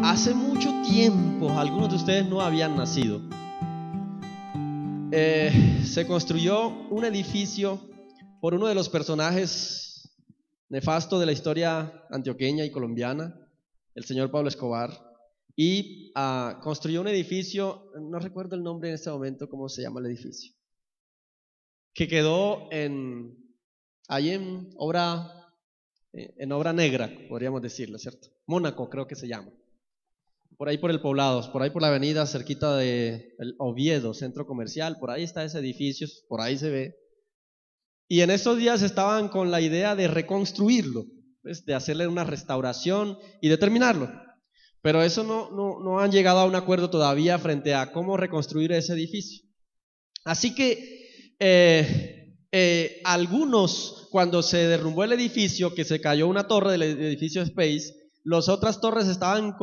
Hace mucho tiempo, algunos de ustedes no habían nacido, se construyó un edificio por uno de los personajes nefastos de la historia antioqueña y colombiana, el señor Pablo Escobar, y construyó un edificio, no recuerdo el nombre en este momento, cómo se llama el edificio, que quedó ahí en obra negra, podríamos decirlo, ¿cierto? Mónaco creo que se llama. Por ahí por el Poblado, por ahí por la avenida cerquita de el Oviedo, centro comercial, por ahí está ese edificio, por ahí se ve. Y en estos días estaban con la idea de reconstruirlo, pues, de hacerle una restauración y de terminarlo. Pero eso no han llegado a un acuerdo todavía frente a cómo reconstruir ese edificio. Así que algunos, cuando se derrumbó el edificio, que se cayó una torre del edificio Space, las otras torres estaban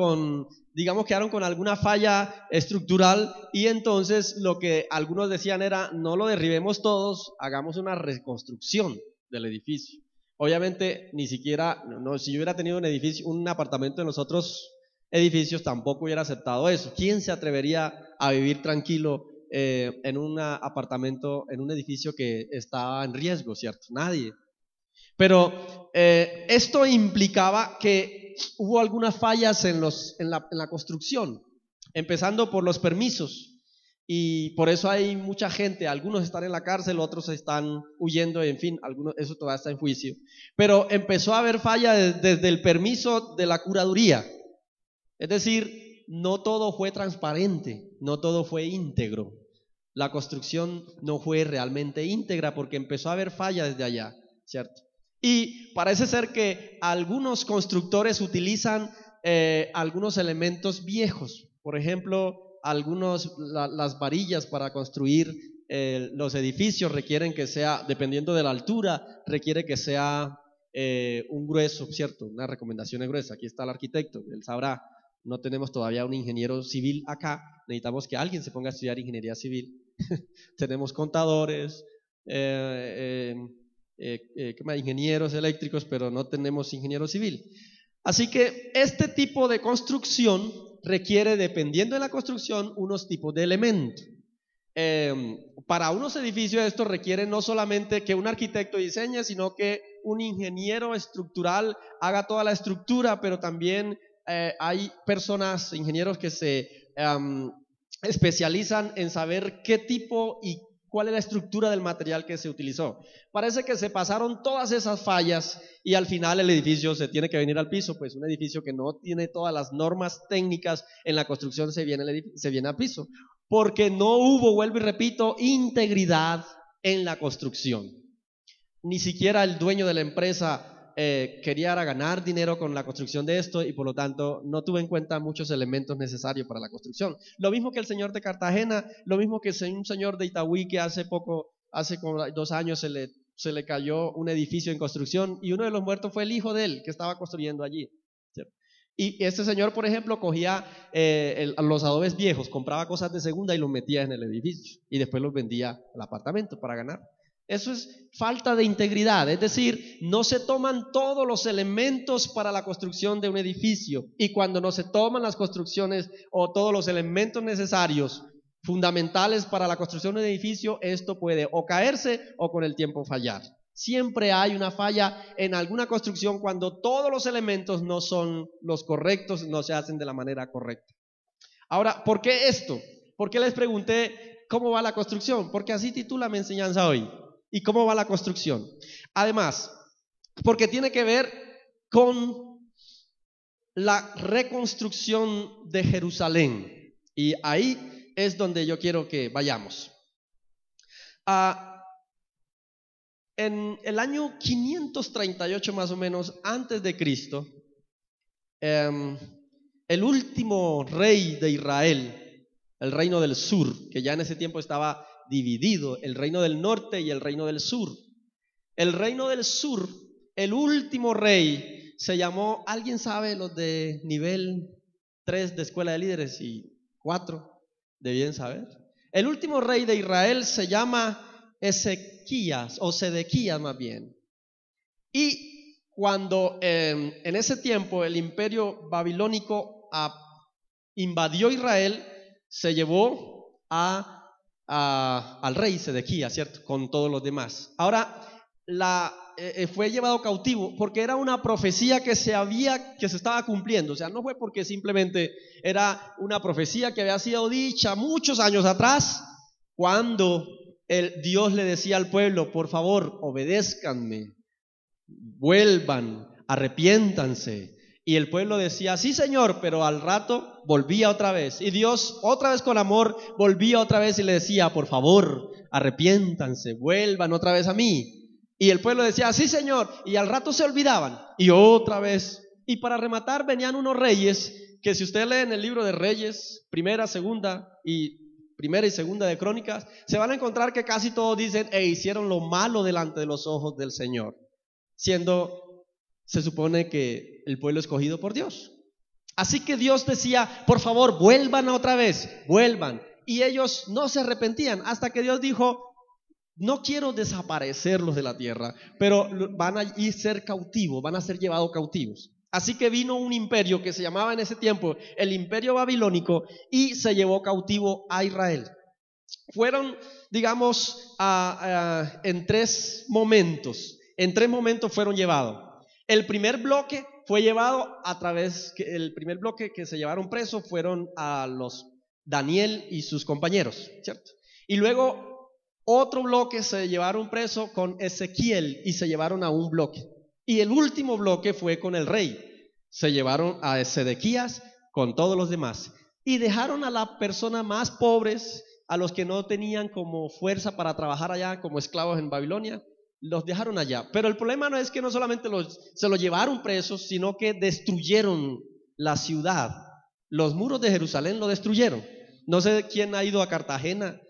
quedaron con alguna falla estructural, y entonces lo que algunos decían era: no lo derribemos todos, hagamos una reconstrucción del edificio. Obviamente, ni siquiera, si yo hubiera tenido un apartamento en los otros edificios, tampoco hubiera aceptado eso. ¿Quién se atrevería a vivir tranquilo en un apartamento, en un edificio que está en riesgo, ¿cierto? Nadie. Pero esto implicaba que hubo algunas fallas en la construcción, empezando por los permisos, y por eso hay mucha gente, algunos están en la cárcel, otros están huyendo, en fin, eso todavía está en juicio. Pero empezó a haber fallas desde el permiso de la curaduría, es decir, no todo fue transparente, no todo fue íntegro. La construcción no fue realmente íntegra porque empezó a haber fallas desde allá, ¿cierto? Y parece ser que algunos constructores utilizan algunos elementos viejos. Por ejemplo, las varillas para construir los edificios requieren que sea, dependiendo de la altura, requiere que sea un grueso, ¿cierto? Una recomendación de gruesa. Aquí está el arquitecto, él sabrá. No tenemos todavía un ingeniero civil acá, necesitamos que alguien se ponga a estudiar ingeniería civil. Tenemos contadores, ingenieros eléctricos, pero no tenemos ingeniero civil. Así que este tipo de construcción requiere, dependiendo de la construcción, unos tipos de elementos. Para unos edificios esto requiere no solamente que un arquitecto diseñe, sino que un ingeniero estructural haga toda la estructura, pero también hay personas, ingenieros que se especializan en saber qué tipo y cuál es la estructura del material que se utilizó. Parece que se pasaron todas esas fallas y al final el edificio se tiene que venir al piso, pues un edificio que no tiene todas las normas técnicas en la construcción se viene al piso, porque no hubo, vuelvo y repito, integridad en la construcción. Ni siquiera el dueño de la empresa quería ganar dinero con la construcción de esto, y por lo tanto no tuvo en cuenta muchos elementos necesarios para la construcción. Lo mismo que el señor de Cartagena, lo mismo que un señor de Itagüí que hace como 2 años se le cayó un edificio en construcción y uno de los muertos fue el hijo de él que estaba construyendo allí, ¿cierto? Y este señor, por ejemplo, cogía los adobes viejos, compraba cosas de segunda y los metía en el edificio y después los vendía al apartamento para ganar. Eso es falta de integridad, es decir, no se toman todos los elementos para la construcción de un edificio, y cuando no se toman las construcciones o todos los elementos necesarios, fundamentales para la construcción de un edificio, esto puede o caerse o con el tiempo fallar. Siempre hay una falla en alguna construcción cuando todos los elementos no son los correctos, no se hacen de la manera correcta. Ahora, ¿por qué esto? ¿Por qué les pregunté cómo va la construcción? Porque así titula mi enseñanza hoy. ¿Y cómo va la construcción? Además, porque tiene que ver con la reconstrucción de Jerusalén. Y ahí es donde yo quiero que vayamos. En el año 538 más o menos antes de Cristo, el último rey de Israel, el reino del sur, que ya en ese tiempo estaba dividido, el reino del norte y el reino del sur. El reino del sur, el último rey, se llamó, ¿alguien sabe los de nivel 3 de escuela de líderes y 4? Debían saber. El último rey de Israel se llama Ezequías, o Sedequías más bien. Y cuando en ese tiempo el imperio babilónico invadió Israel, se llevó al rey Sedequías, ¿cierto? Con todos los demás. Ahora, fue llevado cautivo porque era una profecía que se estaba cumpliendo. O sea, no fue porque simplemente era una profecía que había sido dicha muchos años atrás, cuando Dios le decía al pueblo: por favor, obedézcanme, vuelvan, arrepiéntanse. Y el pueblo decía: sí, Señor, pero al rato volvía otra vez. Y Dios, otra vez con amor, volvía otra vez y le decía: por favor, arrepiéntanse, vuelvan otra vez a mí. Y el pueblo decía: sí, Señor, y al rato se olvidaban, y otra vez. Y para rematar venían unos reyes, que si usted lee en el libro de Reyes, primera y segunda de Crónicas, se van a encontrar que casi todos dicen: hicieron lo malo delante de los ojos del Señor, siendo, se supone que el pueblo escogido por Dios. Así que Dios decía: por favor, vuelvan otra vez, vuelvan. Y ellos no se arrepentían, hasta que Dios dijo: no quiero desaparecerlos de la tierra, pero van a ser cautivos, van a ser llevados cautivos. Así que vino un imperio que se llamaba en ese tiempo el Imperio Babilónico y se llevó cautivo a Israel. Fueron, digamos, en tres momentos fueron llevados. El primer bloque fue llevado el primer bloque que se llevaron presos fueron a los Daniel y sus compañeros, ¿cierto? Y luego otro bloque se llevaron preso con Ezequiel y se llevaron a un bloque. Y el último bloque fue con el rey. Se llevaron a Sedequías con todos los demás. Y dejaron a las personas más pobres, a los que no tenían como fuerza para trabajar allá como esclavos en Babilonia, los dejaron allá. Pero el problema no es que no solamente se los llevaron presos, sino que destruyeron la ciudad. Los muros de Jerusalén lo destruyeron. No sé quién ha ido a Cartagena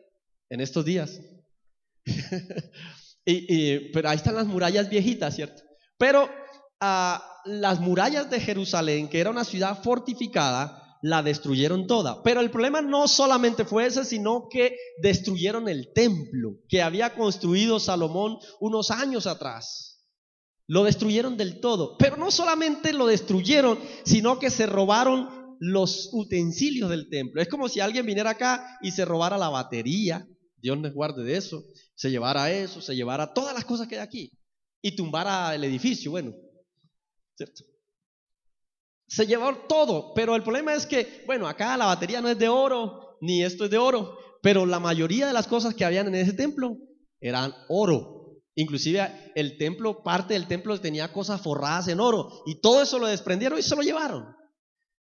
en estos días. Pero ahí están las murallas viejitas, ¿cierto? Pero las murallas de Jerusalén, que era una ciudad fortificada, la destruyeron toda. Pero el problema no solamente fue ese, sino que destruyeron el templo que había construido Salomón unos años atrás. Lo destruyeron del todo. Pero no solamente lo destruyeron, sino que se robaron los utensilios del templo. Es como si alguien viniera acá y se robara la batería. Dios nos guarde de eso. Se llevara todas las cosas que hay aquí y tumbara el edificio, bueno, ¿cierto? Se llevó todo, pero el problema es que, bueno, acá la batería no es de oro, ni esto es de oro, pero la mayoría de las cosas que habían en ese templo eran oro. Inclusive parte del templo tenía cosas forradas en oro, y todo eso lo desprendieron y se lo llevaron.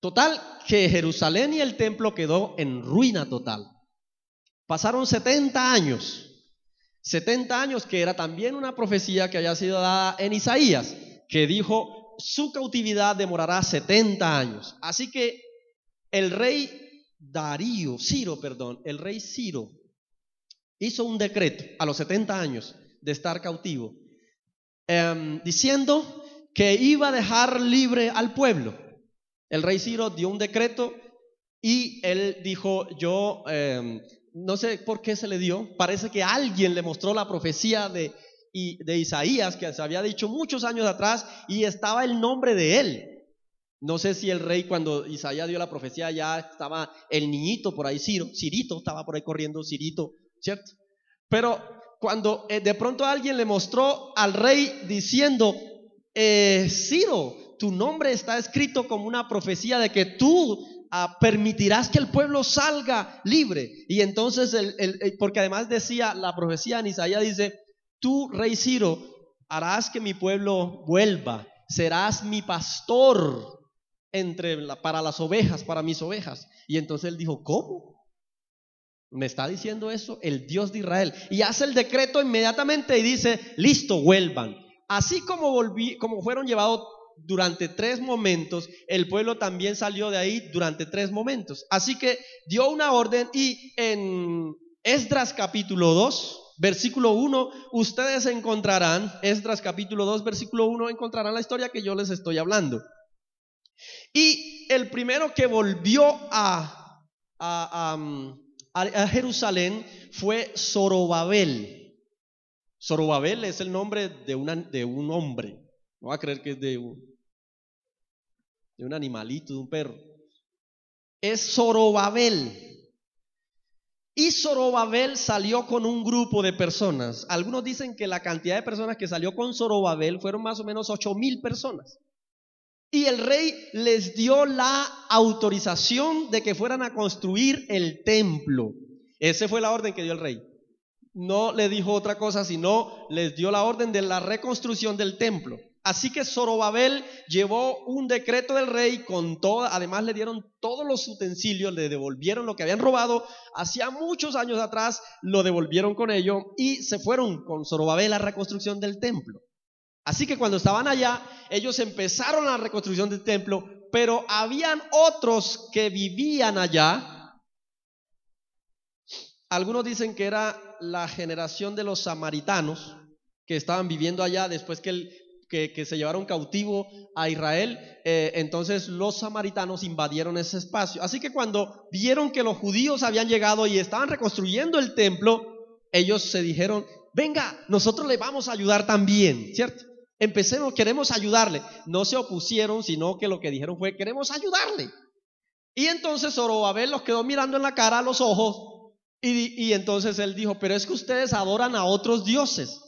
Total, que Jerusalén y el templo quedó en ruina total. Pasaron 70 años, que era también una profecía que había sido dada en Isaías, que dijo: su cautividad demorará 70 años. Así que el rey Ciro hizo un decreto a los 70 años de estar cautivo, diciendo que iba a dejar libre al pueblo. El rey Ciro dio un decreto y él dijo: no sé por qué se le dio, parece que alguien le mostró la profecía de Isaías, que se había dicho muchos años atrás, y estaba el nombre de él. No sé si el rey, cuando Isaías dio la profecía, ya estaba el niñito por ahí, Cirito, estaba por ahí corriendo, Cirito, ¿cierto? Pero cuando de pronto alguien le mostró al rey diciendo: Ciro, tu nombre está escrito como una profecía de que tú permitirás que el pueblo salga libre. Y entonces, porque además decía la profecía en Isaías, dice: tú, rey Ciro, harás que mi pueblo vuelva, serás mi pastor para las ovejas, para mis ovejas. Y entonces él dijo: ¿cómo? ¿Me está diciendo eso el Dios de Israel? Y hace el decreto inmediatamente y dice: listo, vuelvan. Así como fueron llevados durante 3 momentos, el pueblo también salió de ahí durante 3 momentos. Así que dio una orden, y en Esdras capítulo 2, versículo 1, ustedes encontrarán, Esdras capítulo 2, versículo 1, encontrarán la historia que yo les estoy hablando. Y el primero que volvió a Jerusalén fue Zorobabel. Zorobabel es el nombre de un hombre, No va a creer que es de un animalito, de un perro. Es Zorobabel. Y Zorobabel salió con un grupo de personas. Algunos dicen que la cantidad de personas que salió con Zorobabel fueron más o menos 8,000 personas. Y el rey les dio la autorización de que fueran a construir el templo. Esa fue la orden que dio el rey. No le dijo otra cosa, sino les dio la orden de la reconstrucción del templo. Así que Zorobabel llevó un decreto del rey con todo, además le dieron todos los utensilios, le devolvieron lo que habían robado hacía muchos años atrás, lo devolvieron con ello y se fueron con Zorobabel a la reconstrucción del templo. Así que cuando estaban allá, ellos empezaron la reconstrucción del templo, pero habían otros que vivían allá. Algunos dicen que era la generación de los samaritanos que estaban viviendo allá después que se llevaron cautivo a Israel. Entonces los samaritanos invadieron ese espacio. Así que cuando vieron que los judíos habían llegado y estaban reconstruyendo el templo, ellos se dijeron: venga, nosotros le vamos a ayudar también, ¿cierto? Empecemos, queremos ayudarle. No se opusieron, sino que lo que dijeron fue: queremos ayudarle. Y entonces Zorobabel los quedó mirando en la cara, a los ojos, y entonces él dijo: pero es que ustedes adoran a otros dioses.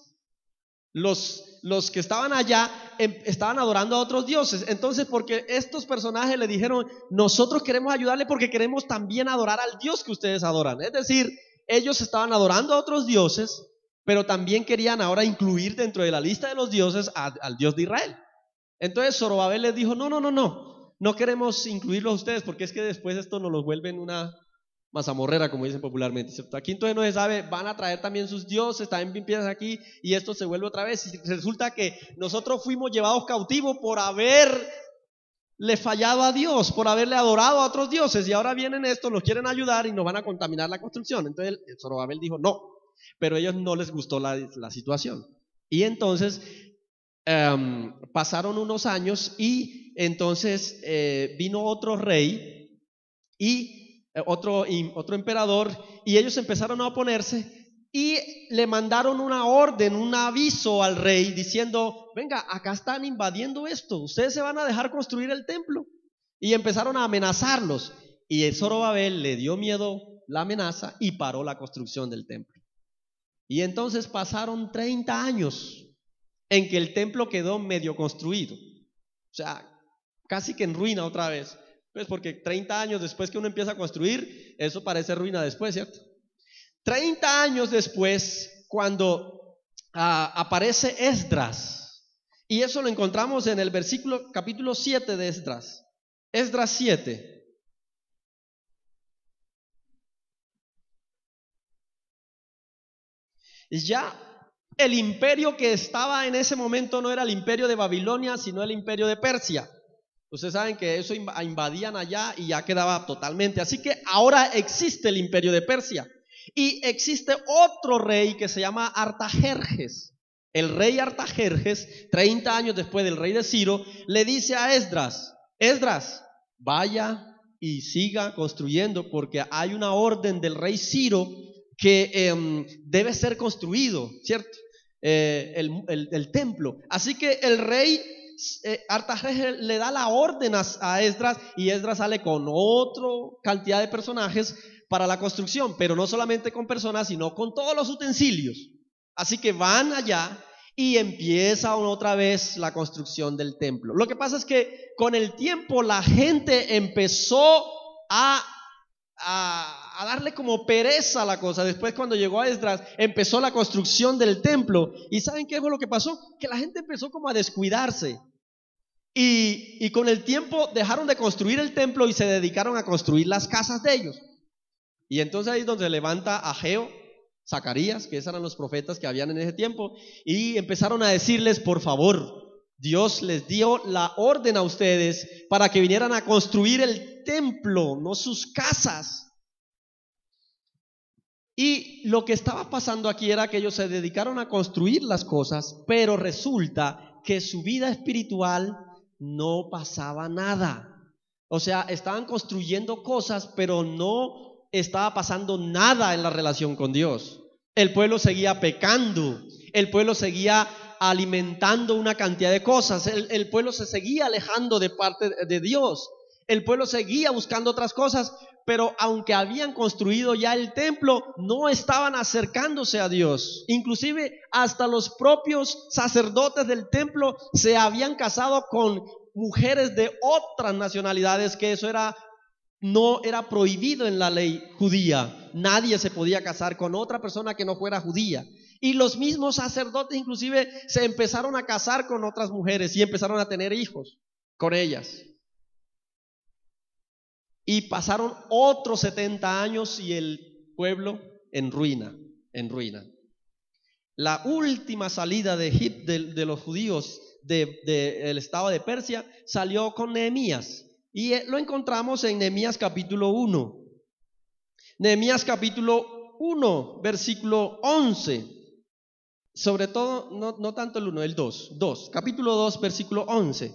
Los que estaban allá estaban adorando a otros dioses. Entonces, porque estos personajes le dijeron: nosotros queremos ayudarle porque queremos también adorar al Dios que ustedes adoran. Es decir, ellos estaban adorando a otros dioses, pero también querían ahora incluir dentro de la lista de los dioses al Dios de Israel. Entonces Zorobabel les dijo: no queremos incluirlos a ustedes, porque es que después esto nos los vuelven una mazamorrera, como dicen popularmente, ¿cierto? Aquí entonces no se sabe, van a traer también sus dioses, también empiezan aquí, y esto se vuelve otra vez, y resulta que nosotros fuimos llevados cautivos por haberle fallado a Dios, por haberle adorado a otros dioses, y ahora vienen estos, nos quieren ayudar y nos van a contaminar la construcción. Entonces Zorobabel dijo no, pero a ellos no les gustó la situación. Y entonces pasaron unos años y entonces vino otro rey y otro emperador, y ellos empezaron a oponerse y le mandaron una orden, un aviso al rey diciendo: venga, acá están invadiendo esto, ustedes se van a dejar construir el templo. Y empezaron a amenazarlos, y Zorobabel le dio miedo la amenaza y paró la construcción del templo. Y entonces pasaron 30 años en que el templo quedó medio construido, o sea, casi que en ruina otra vez. Pues porque 30 años después que uno empieza a construir, eso parece ruina después, ¿cierto? 30 años después, cuando aparece Esdras, y eso lo encontramos en el capítulo 7 de Esdras. Esdras 7. Ya el imperio que estaba en ese momento no era el imperio de Babilonia, sino el imperio de Persia. Ustedes saben que eso invadían allá y ya quedaba totalmente. Así que ahora existe el imperio de Persia. Y existe otro rey que se llama Artajerjes. El rey Artajerjes, 30 años después del rey de Ciro, le dice a Esdras: Esdras, vaya y siga construyendo, porque hay una orden del rey Ciro que debe ser construido, ¿cierto? El templo. Así que el rey Artajerjes le da la orden a Esdras, y Esdras sale con otra cantidad de personajes para la construcción, pero no solamente con personas, sino con todos los utensilios. Así que van allá y empieza otra vez la construcción del templo. Lo que pasa es que con el tiempo la gente empezó a darle como pereza a la cosa. Después, cuando llegó a Esdras, empezó la construcción del templo. ¿Y saben qué fue lo que pasó? Que la gente empezó como a descuidarse. Y con el tiempo dejaron de construir el templo y se dedicaron a construir las casas de ellos. Y entonces ahí es donde se levanta Ageo, Zacarías, que esos eran los profetas que habían en ese tiempo, y empezaron a decirles: por favor, Dios les dio la orden a ustedes para que vinieran a construir el templo, no sus casas. Y lo que estaba pasando aquí era que ellos se dedicaron a construir las cosas, pero resulta que su vida espiritual no pasaba nada. O sea, estaban construyendo cosas, pero no estaba pasando nada en la relación con Dios. El pueblo seguía pecando, el pueblo seguía alimentando una cantidad de cosas. El pueblo se seguía alejando de parte de Dios. El pueblo seguía buscando otras cosas, pero aunque habían construido ya el templo, no estaban acercándose a Dios. Inclusive hasta los propios sacerdotes del templo se habían casado con mujeres de otras nacionalidades, que eso no era prohibido en la ley judía. Nadie se podía casar con otra persona que no fuera judía. Y los mismos sacerdotes inclusive se empezaron a casar con otras mujeres y empezaron a tener hijos con ellas. Y pasaron otros 70 años y el pueblo en ruina. La última salida de Egipto de los judíos del estado de Persia salió con Nehemías. Y lo encontramos en Nehemías capítulo 1. Nehemías capítulo 1, versículo 11. Sobre todo, no tanto el 1, el 2. Capítulo 2, versículo 11.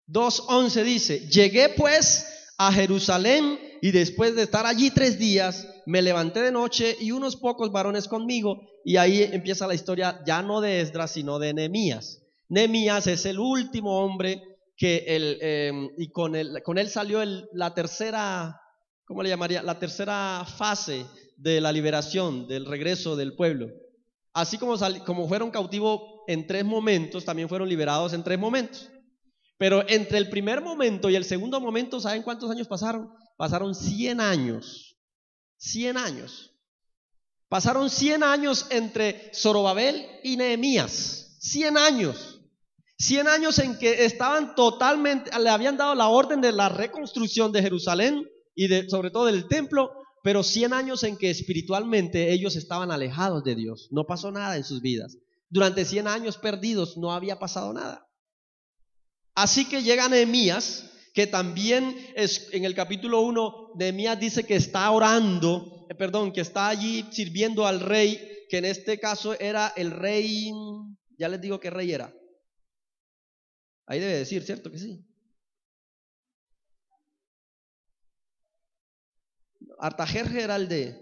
2:11 dice: llegué pues a Jerusalén, y después de estar allí 3 días, me levanté de noche y unos pocos varones conmigo. Y ahí empieza la historia, ya no de Esdras, sino de Nehemías. Nehemías es el último hombre y con él salió la tercera, ¿cómo le llamaría? La tercera fase de la liberación, del regreso del pueblo. Así como fueron cautivos en 3 momentos, también fueron liberados en 3 momentos. Pero entre el primer momento y el segundo momento, ¿saben cuántos años pasaron? Pasaron 100 años. 100 años. Pasaron 100 años entre Zorobabel y Nehemías. 100 años. 100 años en que estaban totalmente, le habían dado la orden de la reconstrucción de Jerusalén y sobre todo del templo, pero 100 años en que espiritualmente ellos estaban alejados de Dios. No pasó nada en sus vidas. Durante 100 años perdidos no había pasado nada. Así que llega Nehemías, que también es, en el capítulo 1, Nehemías dice que está orando, que está allí sirviendo al rey, que en este caso era el rey, ya les digo qué rey era. Ahí debe decir, ¿cierto que sí? Artajerje era el de...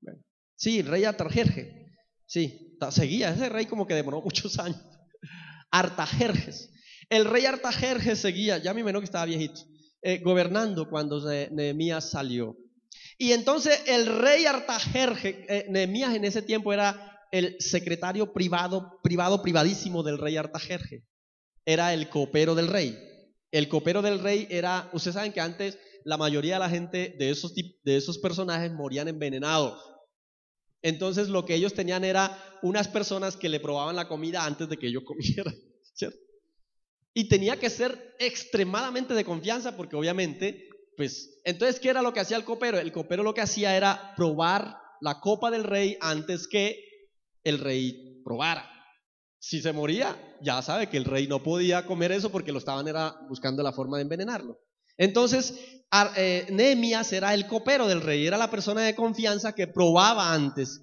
Bueno, sí, el rey Artajerje. Sí, seguía, ese rey como que demoró muchos años. Artajerjes. El rey Artajerjes seguía, ya me imagino que estaba viejito, gobernando cuando Nehemías salió. Y entonces el rey Artajerjes, Nehemías en ese tiempo era el secretario privadísimo del rey Artajerjes. Era el copero del rey. El copero del rey era, ustedes saben que antes la mayoría de la gente de esos personajes morían envenenados. Entonces lo que ellos tenían era unas personas que le probaban la comida antes de que ellos comieran, ¿cierto? Y tenía que ser extremadamente de confianza porque obviamente, pues, entonces, ¿qué era lo que hacía el copero? El copero lo que hacía era probar la copa del rey antes que el rey probara. Si se moría, ya sabe que el rey no podía comer eso porque lo estaban buscando la forma de envenenarlo. Entonces, Nehemías era el copero del rey, era la persona de confianza que probaba antes.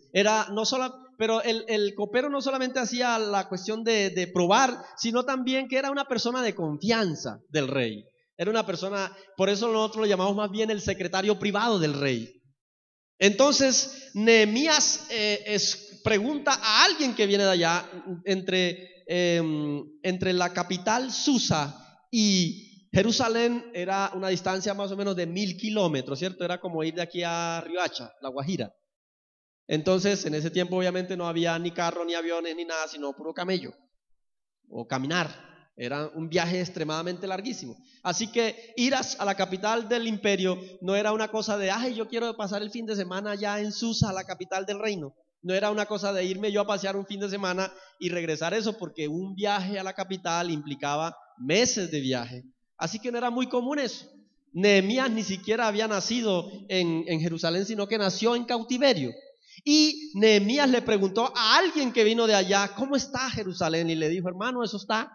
Pero el copero no solamente hacía la cuestión de probar, sino también que era una persona de confianza del rey. Era una persona, por eso nosotros lo llamamos más bien el secretario privado del rey. Entonces, Nehemías pregunta a alguien que viene de allá, entre la capital Susa y Jerusalén era una distancia más o menos de 1000 kilómetros, ¿cierto? Era como ir de aquí a Riohacha, La Guajira. Entonces, en ese tiempo obviamente no había ni carro, ni aviones, ni nada, sino puro camello o caminar. Era un viaje extremadamente larguísimo. Así que ir a la capital del imperio no era una cosa de, ay, yo quiero pasar el fin de semana allá en Susa, la capital del reino. No era una cosa de irme yo a pasear un fin de semana y regresar eso, porque un viaje a la capital implicaba meses de viaje. Así que no era muy común eso. Nehemías ni siquiera había nacido en Jerusalén, sino que nació en cautiverio. Y Nehemías le preguntó a alguien que vino de allá, ¿cómo está Jerusalén? Y le dijo, hermano, eso está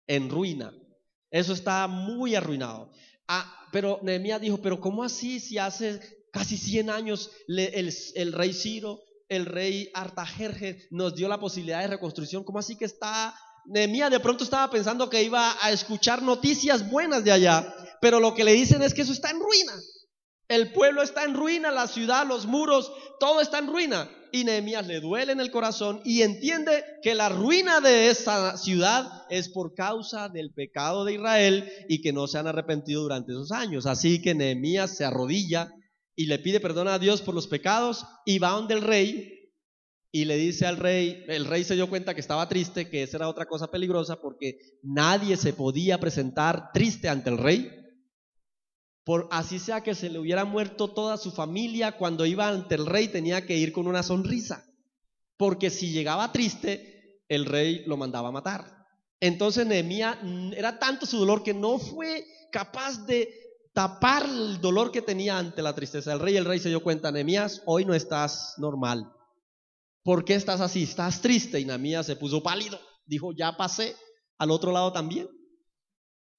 en ruina, eso está muy arruinado. Pero Nehemías dijo, pero ¿cómo así si hace casi 100 años el rey Ciro, el rey Artajerjes nos dio la posibilidad de reconstrucción? ¿Cómo así que está? Nehemías de pronto estaba pensando que iba a escuchar noticias buenas de allá, pero lo que le dicen es que eso está en ruina. El pueblo está en ruina, la ciudad, los muros, todo está en ruina. y Nehemías le duele en el corazón y entiende que la ruina de esa ciudad es por causa del pecado de Israel y que no se han arrepentido durante esos años. Así que Nehemías se arrodilla y le pide perdón a Dios por los pecados y va donde el rey y le dice al rey. El rey se dio cuenta que estaba triste, que esa era otra cosa peligrosa, porque nadie se podía presentar triste ante el rey. Por así sea que se le hubiera muerto toda su familia, cuando iba ante el rey tenía que ir con una sonrisa, porque si llegaba triste, el rey lo mandaba a matar. Entonces Nehemías, era tanto su dolor que no fue capaz de tapar el dolor que tenía ante la tristeza del rey. El rey se dio cuenta: Nehemías, hoy no estás normal. ¿Por qué estás así? ¿Estás triste? Y Nehemías se puso pálido. Dijo: ya pasé al otro lado también.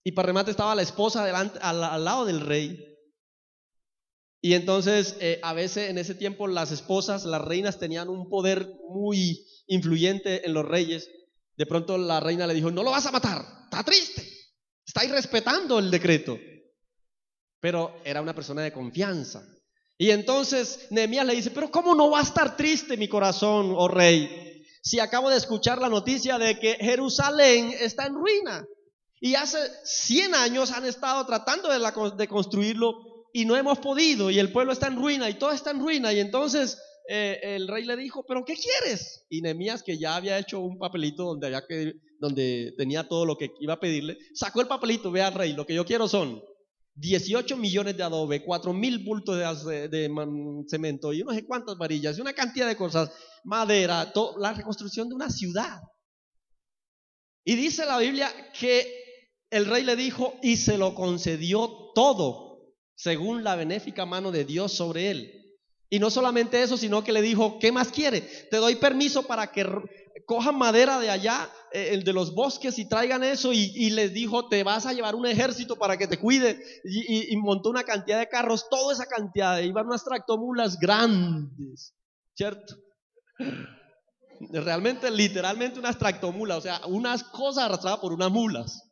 Y para remate estaba la esposa al lado del rey. Y entonces a veces en ese tiempo las esposas, las reinas, tenían un poder muy influyente en los reyes. De pronto la reina le dijo: no lo vas a matar, está triste, está irrespetando el decreto. Pero era una persona de confianza. Y entonces Nehemías le dice: pero ¿cómo no va a estar triste mi corazón, oh rey? Si acabo de escuchar la noticia de que Jerusalén está en ruina. Y hace 100 años han estado tratando de construirlo y no hemos podido, y el pueblo está en ruina y todo está en ruina. Y entonces el rey le dijo: ¿pero qué quieres? Y Nehemías, que ya había hecho un papelito donde tenía todo lo que iba a pedirle, sacó el papelito: ve al rey, lo que yo quiero son 18 millones de adobe, 4,000 bultos de cemento y no sé cuántas varillas y una cantidad de cosas, madera, la reconstrucción de una ciudad. Y dice la Biblia que el rey le dijo y se lo concedió todo, según la benéfica mano de Dios sobre él. Y no solamente eso, sino que le dijo: ¿qué más quiere? Te doy permiso para que cojan madera de allá, de los bosques, y traigan eso. Y les dijo: te vas a llevar un ejército para que te cuide. Y montó una cantidad de carros, toda esa cantidad, iban unas tractomulas grandes, ¿cierto? Realmente, literalmente unas tractomulas, o sea, unas cosas arrastradas por unas mulas.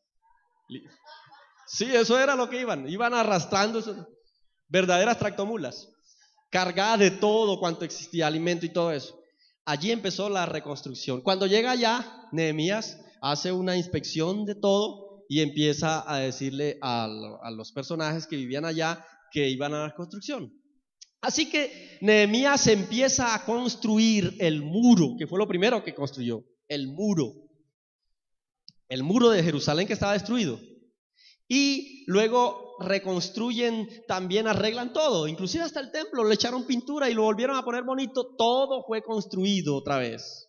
Sí, eso era lo que iban arrastrando verdaderas tractomulas, cargadas de todo cuanto existía, alimento y todo eso. Allí empezó la reconstrucción. Cuando llega allá, Nehemías hace una inspección de todo y empieza a decirle a los personajes que vivían allá que iban a la construcción. Así que Nehemías empieza a construir el muro, que fue lo primero que construyó, el muro de Jerusalén, que estaba destruido. Y luego reconstruyen, también arreglan todo, inclusive hasta el templo, le echaron pintura y lo volvieron a poner bonito. Todo fue construido otra vez.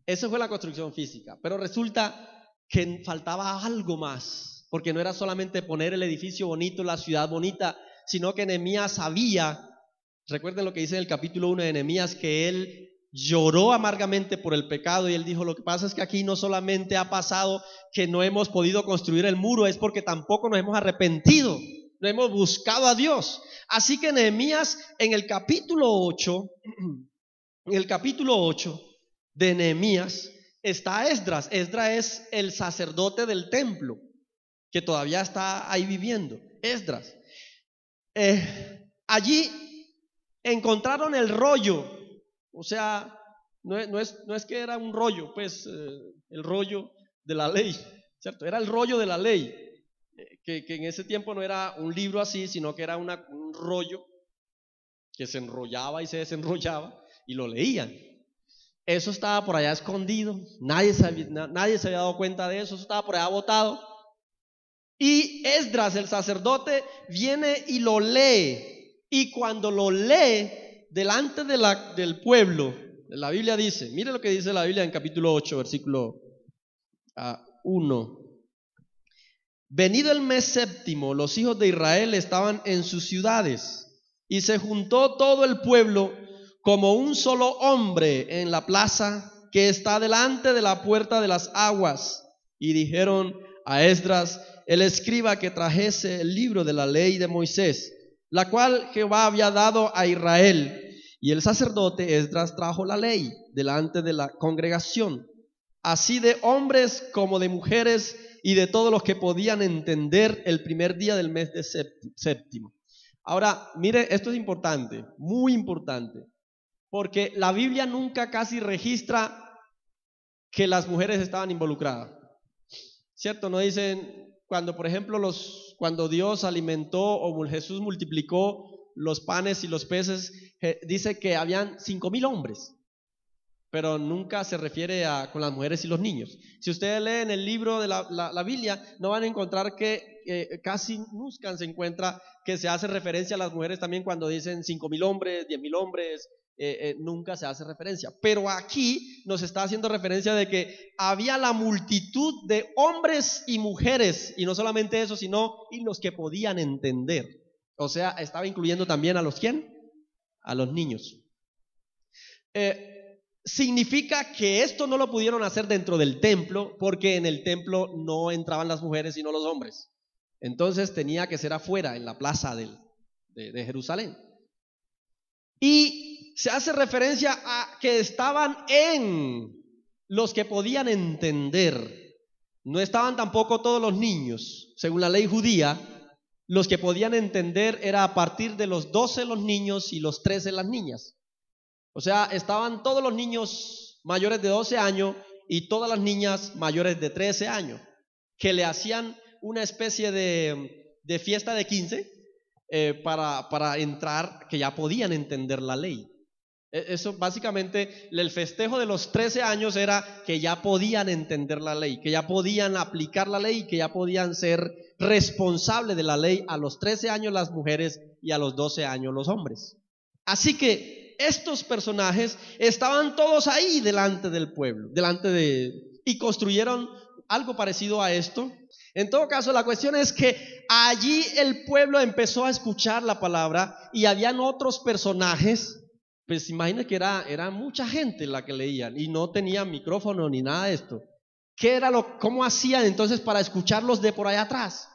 Esa fue la construcción física. Pero resulta que faltaba algo más, porque no era solamente poner el edificio bonito, la ciudad bonita, sino que Nehemías sabía. Recuerden lo que dice en el capítulo 1 de Nehemías, que él lloró amargamente por el pecado, y él dijo: lo que pasa es que aquí no solamente ha pasado que no hemos podido construir el muro, es porque tampoco nos hemos arrepentido, no hemos buscado a Dios. Así que Nehemías, en el capítulo 8 de Nehemías está Esdras. Esdras es el sacerdote del templo, que todavía está ahí viviendo. Esdras. Allí encontraron el rollo, o sea, no es que era un rollo, pues el rollo de la ley, ¿cierto? Era el rollo de la ley, que en ese tiempo no era un libro así, sino que era un rollo que se enrollaba y se desenrollaba y lo leían. Eso estaba por allá escondido, nadie se había dado cuenta de eso estaba por allá botado. Y Esdras, el sacerdote, viene y lo lee. Y cuando lo lee delante del pueblo, la Biblia dice, mire lo que dice la Biblia en capítulo 8, versículo 1. Venido el mes séptimo, los hijos de Israel estaban en sus ciudades, y se juntó todo el pueblo como un solo hombre en la plaza que está delante de la puerta de las aguas, y dijeron a Esdras, el escriba, que trajese el libro de la ley de Moisés, la cual Jehová había dado a Israel. Y el sacerdote Esdras trajo la ley delante de la congregación, así de hombres como de mujeres y de todos los que podían entender, el primer día del mes de séptimo. Ahora, mire, esto es importante, muy importante, porque la Biblia nunca casi registra que las mujeres estaban involucradas, ¿cierto? No dicen, cuando por ejemplo cuando Dios alimentó o Jesús multiplicó los panes y los peces, dice que habían 5,000 hombres, pero nunca se refiere a con las mujeres y los niños. Si ustedes leen el libro de la Biblia, no van a encontrar que casi nunca se encuentra que se hace referencia a las mujeres también cuando dicen 5,000 hombres, 10,000 hombres, nunca se hace referencia. Pero aquí nos está haciendo referencia de que había la multitud de hombres y mujeres, y no solamente eso, sino y los que podían entender. O sea, estaba incluyendo también a los ¿quién? A los niños. Significa que esto no lo pudieron hacer dentro del templo, porque en el templo no entraban las mujeres sino los hombres. Entonces tenía que ser afuera, en la plaza de Jerusalén. Y se hace referencia a que estaban en los que podían entender. No estaban tampoco todos los niños. Según la ley judía, los que podían entender era a partir de los 12 los niños y los 13 las niñas. O sea, estaban todos los niños mayores de 12 años y todas las niñas mayores de 13 años, que le hacían una especie de fiesta de 15 para entrar, que ya podían entender la ley. Eso básicamente, el festejo de los 13 años era que ya podían entender la ley, que ya podían aplicar la ley, que ya podían ser responsables de la ley a los 13 años las mujeres y a los 12 años los hombres. Así que estos personajes estaban todos ahí delante del pueblo, y construyeron algo parecido a esto. En todo caso, la cuestión es que allí el pueblo empezó a escuchar la palabra y habían otros personajes. Pues imagina que era mucha gente la que leían y no tenían micrófono ni nada de esto. ¿Cómo hacían entonces para escucharlos de por allá atrás?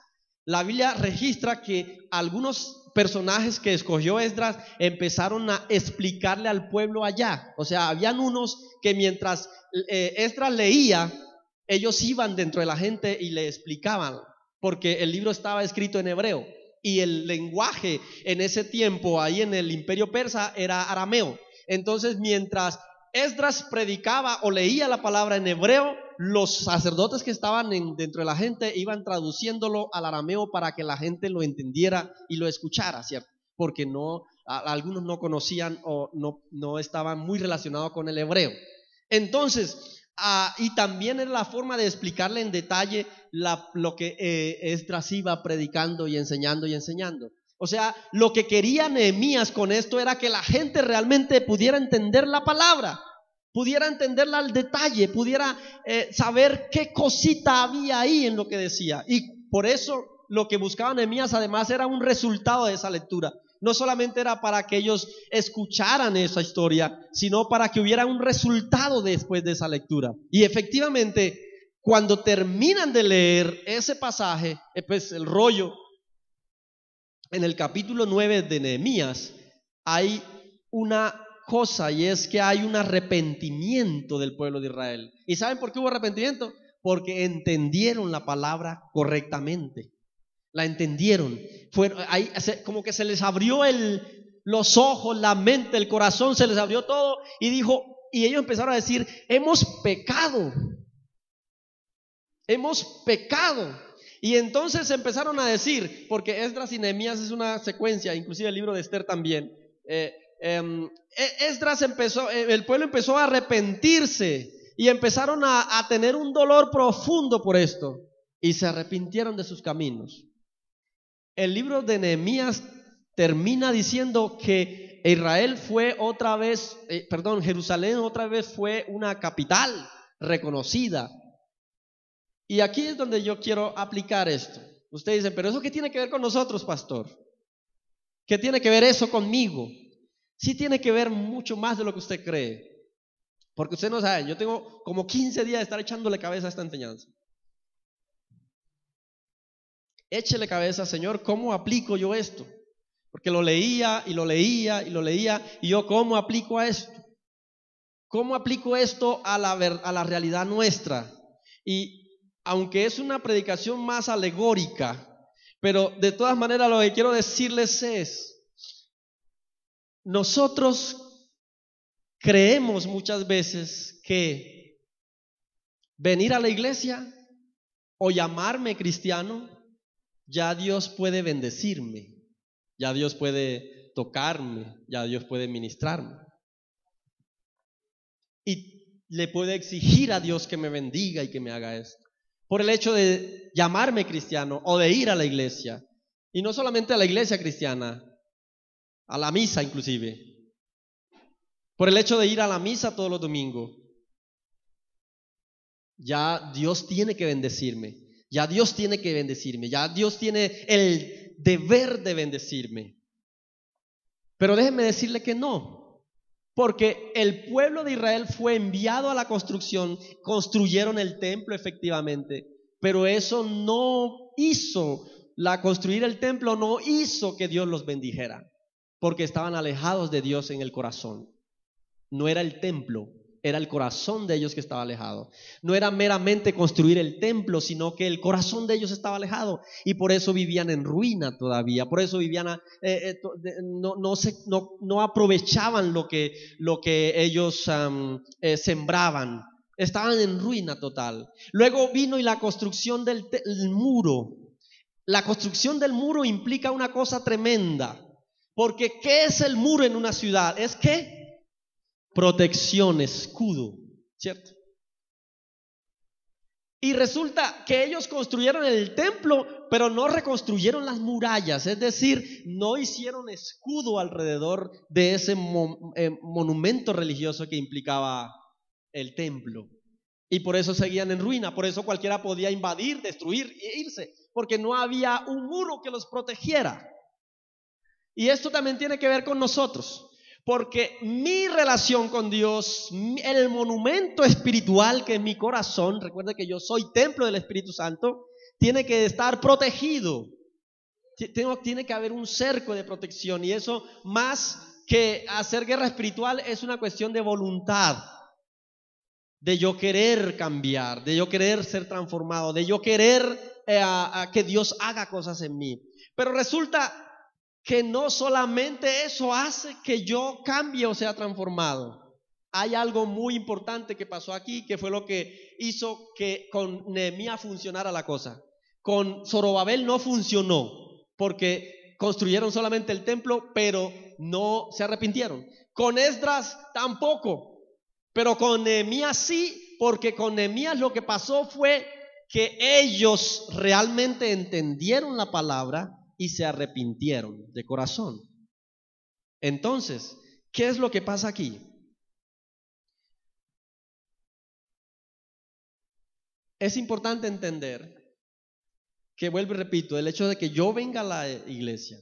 La Biblia registra que algunos personajes que escogió Esdras empezaron a explicarle al pueblo allá. O sea, habían unos que mientras Esdras leía, ellos iban dentro de la gente y le explicaban, porque el libro estaba escrito en hebreo y el lenguaje en ese tiempo ahí en el imperio persa era arameo. Entonces, mientras Esdras predicaba o leía la palabra en hebreo, los sacerdotes que estaban dentro de la gente iban traduciéndolo al arameo para que la gente lo entendiera y lo escuchara, ¿cierto? Porque algunos no conocían o no estaban muy relacionados con el hebreo. Entonces, y también era la forma de explicarle en detalle lo que Esdras iba predicando y enseñando. O sea, lo que quería Nehemías con esto era que la gente realmente pudiera entender la palabra, pudiera entenderla al detalle, pudiera saber qué cosita había ahí en lo que decía. Y por eso lo que buscaba Nehemías además era un resultado de esa lectura. No solamente era para que ellos escucharan esa historia, sino para que hubiera un resultado después de esa lectura. Y efectivamente, cuando terminan de leer ese pasaje, pues el rollo, en el capítulo 9 de Nehemías, hay una cosa, y es que hay un arrepentimiento del pueblo de Israel. ¿Y saben por qué hubo arrepentimiento? Porque entendieron la palabra correctamente. La entendieron. Ahí, como que se les abrió los ojos, la mente, el corazón, se les abrió todo y ellos empezaron a decir: hemos pecado. Y entonces empezaron a decir, porque Esdras y Nehemías es una secuencia, inclusive el libro de Esther también. El pueblo empezó a arrepentirse y empezaron a tener un dolor profundo por esto y se arrepintieron de sus caminos. El libro de Nehemías termina diciendo que Jerusalén otra vez fue una capital reconocida. Y aquí es donde yo quiero aplicar esto. Ustedes dicen: ¿pero eso qué tiene que ver con nosotros, pastor? ¿Qué tiene que ver eso conmigo? Sí tiene que ver mucho más de lo que usted cree. Porque usted no sabe, yo tengo como 15 días de estar echándole cabeza a esta enseñanza. Échele cabeza: Señor, ¿cómo aplico yo esto? Porque lo leía y yo, ¿cómo aplico a esto? ¿Cómo aplico esto a la realidad nuestra? Y aunque es una predicación más alegórica, pero de todas maneras lo que quiero decirles es: nosotros creemos muchas veces que venir a la iglesia o llamarme cristiano, ya Dios puede bendecirme, ya Dios puede tocarme, ya Dios puede ministrarme. Y le puedo exigir a Dios que me bendiga y que me haga esto. Por el hecho de llamarme cristiano o de ir a la iglesia. Y no solamente a la iglesia cristiana, a la misa inclusive. Por el hecho de ir a la misa todos los domingos. Ya Dios tiene que bendecirme. Ya Dios tiene que bendecirme. Ya Dios tiene el deber de bendecirme. Pero déjenme decirle que no. Porque el pueblo de Israel fue enviado a la construcción, construyeron el templo efectivamente, pero eso no hizo, construir el templo no hizo que Dios los bendijera, porque estaban alejados de Dios en el corazón. No era el templo, era el corazón de ellos que estaba alejado. No era meramente construir el templo, sino que el corazón de ellos estaba alejado. Y por eso vivían en ruina todavía. Por eso vivían, no aprovechaban lo que ellos sembraban. Estaban en ruina total. Luego vino y la construcción del muro. La construcción del muro implica una cosa tremenda. Porque ¿qué es el muro en una ciudad? Es que protección, escudo, ¿cierto? Y resulta que ellos construyeron el templo, pero no reconstruyeron las murallas, es decir, no hicieron escudo alrededor de ese monumento religioso que implicaba el templo. Y por eso seguían en ruina, por eso cualquiera podía invadir, destruir e irse, porque no había un muro que los protegiera. Y esto también tiene que ver con nosotros. Porque mi relación con Dios, el monumento espiritual que es mi corazón, recuerda que yo soy templo del Espíritu Santo, tiene que estar protegido. Tiene que haber un cerco de protección, y eso, más que hacer guerra espiritual, es una cuestión de voluntad, de yo querer cambiar, de yo querer ser transformado, de yo querer que Dios haga cosas en mí. Pero resulta que no solamente eso hace que yo cambie o sea transformado. Hay algo muy importante que pasó aquí, que fue lo que hizo que con Nehemías funcionara la cosa. Con Zorobabel no funcionó, porque construyeron solamente el templo, pero no se arrepintieron. Con Esdras tampoco, pero con Nehemías sí, porque con Nehemías lo que pasó fue que ellos realmente entendieron la palabra y se arrepintieron de corazón. Entonces, ¿qué es lo que pasa aquí? Es importante entender que, vuelvo y repito, el hecho de que yo venga a la iglesia,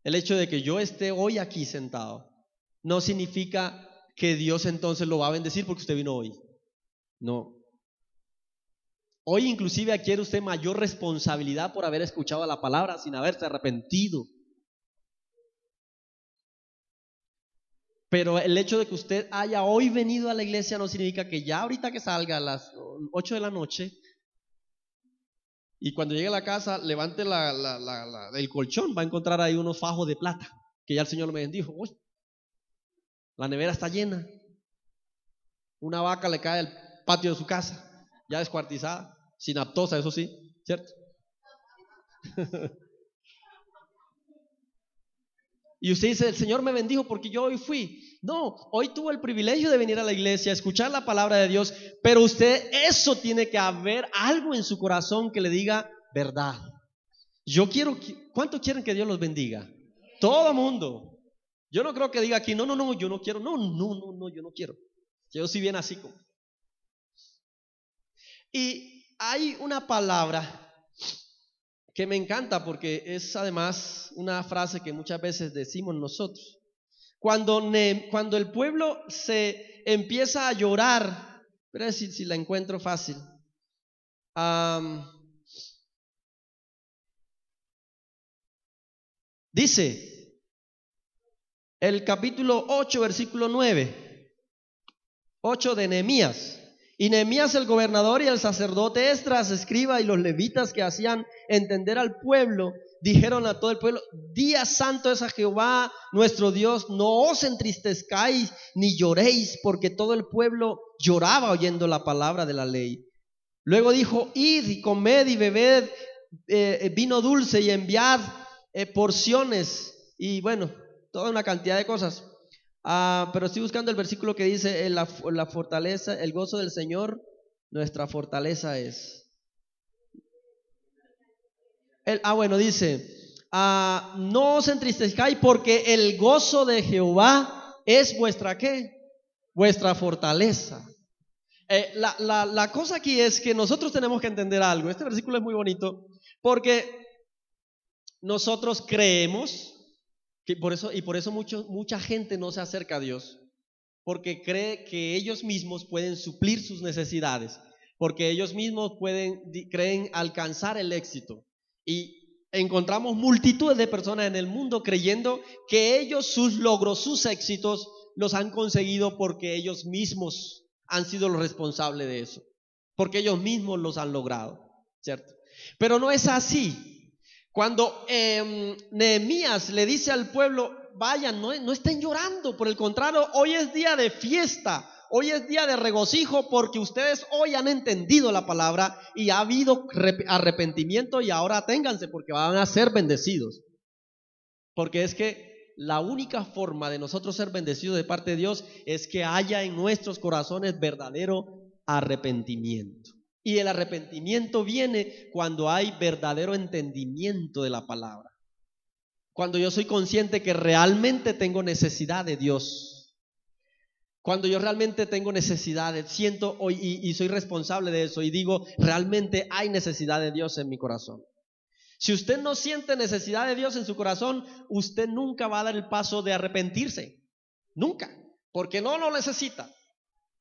el hecho de que yo esté hoy aquí sentado, no significa que Dios entonces lo va a bendecir porque usted vino hoy. No. Hoy inclusive adquiere usted mayor responsabilidad por haber escuchado la palabra sin haberse arrepentido. Pero el hecho de que usted haya hoy venido a la iglesia no significa que ya ahorita que salga a las 8 de la noche y cuando llegue a la casa levante el colchón, va a encontrar ahí unos fajos de plata que ya el Señor me bendijo. Uy, la nevera está llena. Una vaca le cae al patio de su casa, ya descuartizada, sin aptosa, eso sí, ¿cierto? Y usted dice, el Señor me bendijo porque yo hoy fui. No, hoy tuvo el privilegio de venir a la iglesia, escuchar la palabra de Dios, pero usted, eso tiene que haber algo en su corazón que le diga verdad. Yo quiero, ¿cuántos quieren que Dios los bendiga? Todo mundo. Yo no creo que diga aquí, no, yo no quiero, no, yo no quiero. Yo sí bien así como. Y hay una palabra que me encanta porque es además una frase que muchas veces decimos nosotros. Cuando el pueblo se empieza a llorar, voy a decir si la encuentro fácil. Dice el capítulo 8, versículo 9, 8 de Nehemías. Y Nehemías el gobernador y el sacerdote Esdras, escriba, y los levitas que hacían entender al pueblo, dijeron a todo el pueblo: día santo es a Jehová nuestro Dios, no os entristezcáis ni lloréis, porque todo el pueblo lloraba oyendo la palabra de la ley. Luego dijo: id y comed y bebed vino dulce y enviad porciones, y bueno, toda una cantidad de cosas. Pero estoy buscando el versículo que dice: la fortaleza, el gozo del Señor, nuestra fortaleza es. Dice: no os entristezcáis, porque el gozo de Jehová es vuestra ¿qué? Vuestra fortaleza. La cosa aquí es que nosotros tenemos que entender algo. Este versículo es muy bonito porque nosotros creemos que por eso mucha gente no se acerca a Dios, porque cree que ellos mismos pueden suplir sus necesidades, porque ellos mismos creen alcanzar el éxito. Y encontramos multitudes de personas en el mundo creyendo que ellos sus logros, sus éxitos los han conseguido porque ellos mismos han sido los responsables de eso, porque ellos mismos los han logrado, ¿cierto? Pero no es así. Cuando Nehemías le dice al pueblo: vayan, no estén llorando, por el contrario, hoy es día de fiesta, hoy es día de regocijo, porque ustedes hoy han entendido la palabra y ha habido arrepentimiento, y ahora aténganse porque van a ser bendecidos. Porque es que la única forma de nosotros ser bendecidos de parte de Dios es que haya en nuestros corazones verdadero arrepentimiento. Y el arrepentimiento viene cuando hay verdadero entendimiento de la palabra. Cuando yo soy consciente que realmente tengo necesidad de Dios. Cuando yo realmente tengo necesidad, siento y soy responsable de eso y digo: realmente hay necesidad de Dios en mi corazón. Si usted no siente necesidad de Dios en su corazón, usted nunca va a dar el paso de arrepentirse. Nunca. Porque no lo necesita.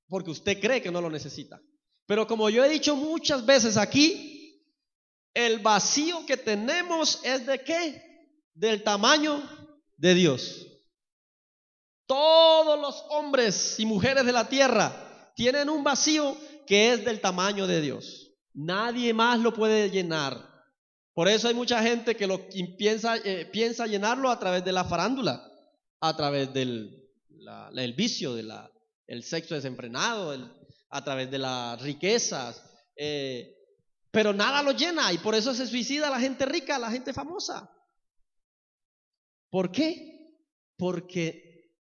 Porque usted cree que no lo necesita. Pero como yo he dicho muchas veces aquí, el vacío que tenemos es ¿de qué? Del tamaño de Dios. Todos los hombres y mujeres de la tierra tienen un vacío que es del tamaño de Dios. Nadie más lo puede llenar. Por eso hay mucha gente que piensa llenarlo a través de la farándula, a través del vicio, el sexo desenfrenado, a través de las riquezas, pero nada lo llena, y por eso se suicida la gente rica, la gente famosa. ¿Por qué? Porque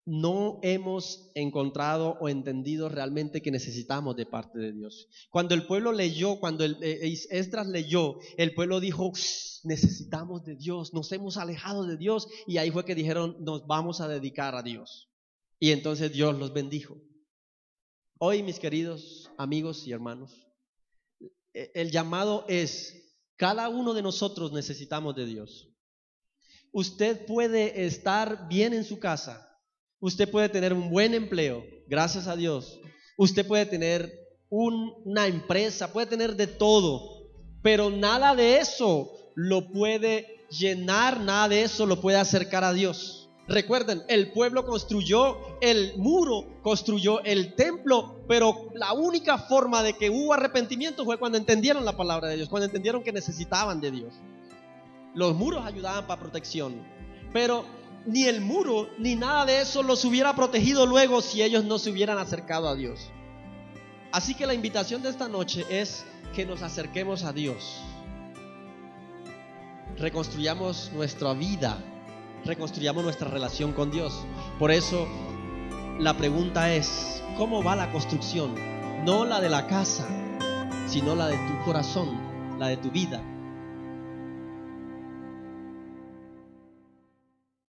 no hemos encontrado o entendido realmente que necesitamos de parte de Dios. Cuando el pueblo leyó, cuando Esdras leyó, el pueblo dijo: necesitamos de Dios, nos hemos alejado de Dios, y ahí fue que dijeron: nos vamos a dedicar a Dios. Y entonces Dios los bendijo. Hoy, mis queridos amigos y hermanos, el llamado es: cada uno de nosotros necesitamos de Dios. Usted puede estar bien en su casa, usted puede tener un buen empleo, gracias a Dios. Usted puede tener una empresa, puede tener de todo, pero nada de eso lo puede llenar, nada de eso lo puede acercar a Dios. Recuerden, el pueblo construyó el muro, construyó el templo, pero la única forma de que hubo arrepentimiento fue cuando entendieron la palabra de Dios, cuando entendieron que necesitaban de Dios. Los muros ayudaban para protección, pero ni el muro ni nada de eso los hubiera protegido luego si ellos no se hubieran acercado a Dios. Así que la invitación de esta noche es que nos acerquemos a Dios, reconstruyamos nuestra vida, reconstruyamos nuestra relación con Dios. Por eso la pregunta es: ¿cómo va la construcción? No la de la casa, sino la de tu corazón, la de tu vida.